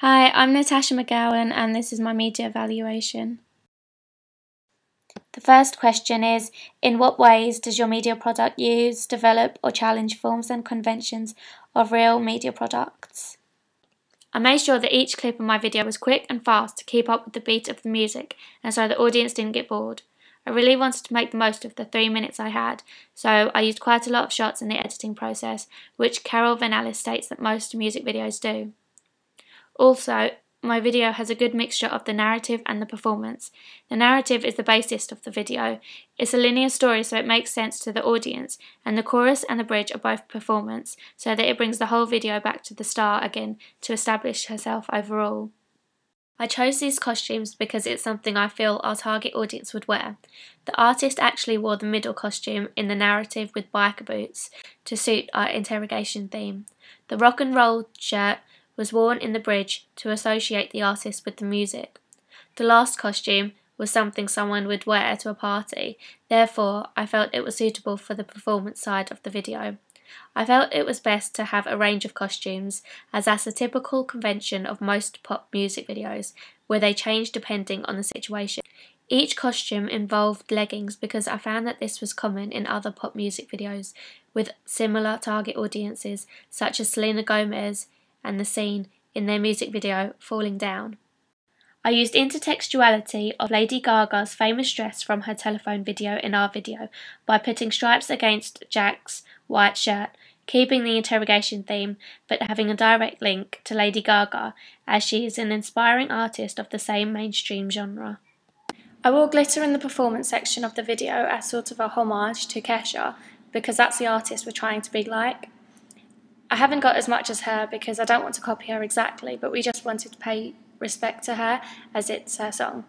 Hi, I'm Natasha McGowan and this is my media evaluation. The first question is, in what ways does your media product use, develop or challenge forms and conventions of real media products? I made sure that each clip of my video was quick and fast to keep up with the beat of the music and so the audience didn't get bored. I really wanted to make the most of the 3 minutes I had, so I used quite a lot of shots in the editing process, which Carol Vanellis states that most music videos do. Also, my video has a good mixture of the narrative and the performance. The narrative is the basis of the video. It's a linear story, so it makes sense to the audience, and the chorus and the bridge are both performance, so that it brings the whole video back to the star again to establish herself overall. I chose these costumes because it's something I feel our target audience would wear. The artist actually wore the middle costume in the narrative with biker boots to suit our interrogation theme. The rock and roll shirt was worn in the bridge to associate the artist with the music. The last costume was something someone would wear to a party, therefore I felt it was suitable for the performance side of the video. I felt it was best to have a range of costumes, as that's a typical convention of most pop music videos, where they change depending on the situation. Each costume involved leggings because I found that this was common in other pop music videos with similar target audiences, such as Selena Gomez and the scene in their music video Falling Down. I used intertextuality of Lady Gaga's famous dress from her telephone video in our video by putting stripes against Jack's white shirt, keeping the interrogation theme but having a direct link to Lady Gaga as she is an inspiring artist of the same mainstream genre. I wore glitter in the performance section of the video as sort of a homage to Kesha because that's the artist we're trying to be like. I haven't got as much as her because I don't want to copy her exactly, but we just wanted to pay respect to her as it's her song.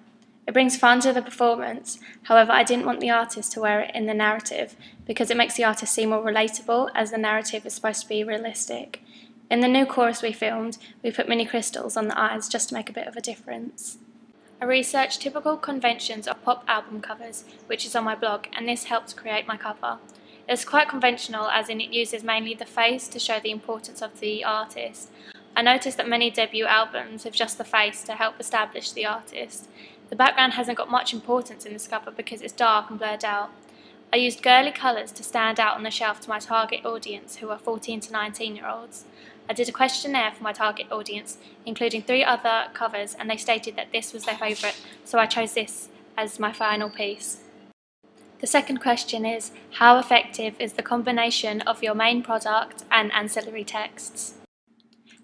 It brings fun to the performance, however I didn't want the artist to wear it in the narrative because it makes the artist seem more relatable as the narrative is supposed to be realistic. In the new chorus we filmed, we put mini crystals on the eyes just to make a bit of a difference. I researched typical conventions of pop album covers, which is on my blog, and this helped create my cover. It's quite conventional as in it uses mainly the face to show the importance of the artist. I noticed that many debut albums have just the face to help establish the artist. The background hasn't got much importance in this cover because it's dark and blurred out. I used girly colours to stand out on the shelf to my target audience, who are 14 to 19-year-olds. I did a questionnaire for my target audience, including 3 other covers, and they stated that this was their favourite, so I chose this as my final piece. The second question is, how effective is the combination of your main product and ancillary texts?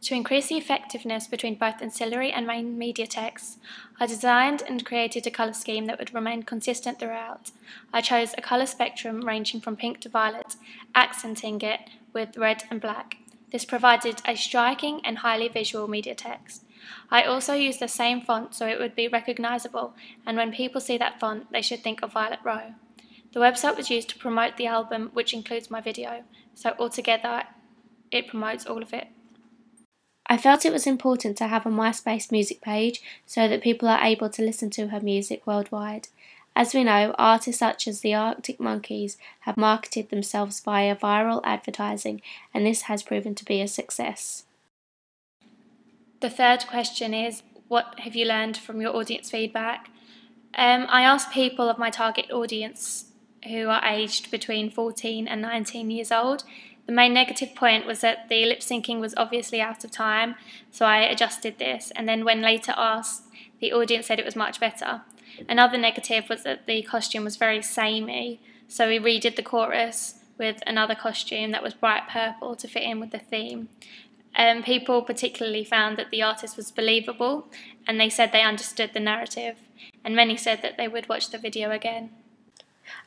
To increase the effectiveness between both ancillary and main media texts, I designed and created a colour scheme that would remain consistent throughout. I chose a colour spectrum ranging from pink to violet, accenting it with red and black. This provided a striking and highly visual media text. I also used the same font so it would be recognisable, and when people see that font, they should think of Violet Row. The website was used to promote the album, which includes my video, so altogether it promotes all of it. I felt it was important to have a MySpace music page so that people are able to listen to her music worldwide. As we know, artists such as the Arctic Monkeys have marketed themselves via viral advertising, and this has proven to be a success. The third question is, what have you learned from your audience feedback? I asked people of my target audience who are aged between 14 and 19 years old. The main negative point was that the lip syncing was obviously out of time, so I adjusted this, and then when later asked, the audience said it was much better. Another negative was that the costume was very samey, so we redid the chorus with another costume that was bright purple to fit in with the theme. People particularly found that the artist was believable, and they said they understood the narrative, and many said that they would watch the video again.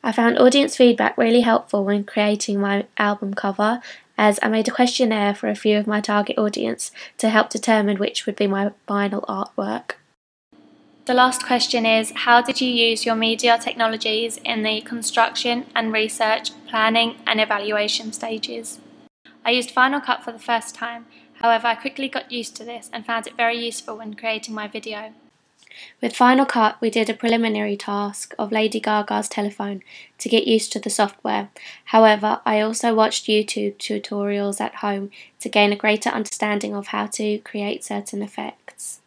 I found audience feedback really helpful when creating my album cover, as I made a questionnaire for a few of my target audience to help determine which would be my final artwork. The last question is, how did you use your media technologies in the construction and research, planning and evaluation stages? I used Final Cut for the first time, however I quickly got used to this and found it very useful when creating my video. With Final Cut, we did a preliminary task of Lady Gaga's telephone to get used to the software. However, I also watched YouTube tutorials at home to gain a greater understanding of how to create certain effects.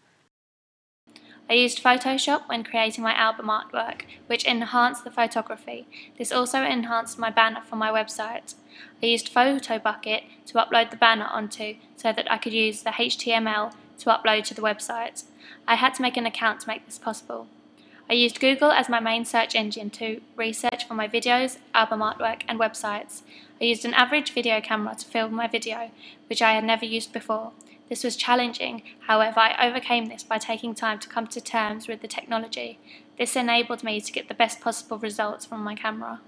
I used Photoshop when creating my album artwork, which enhanced the photography. This also enhanced my banner for my website. I used PhotoBucket to upload the banner onto so that I could use the HTML to upload to the website. I had to make an account to make this possible. I used Google as my main search engine to research for my videos, album artwork and websites. I used an average video camera to film my video, which I had never used before. This was challenging, however I overcame this by taking time to come to terms with the technology. This enabled me to get the best possible results from my camera.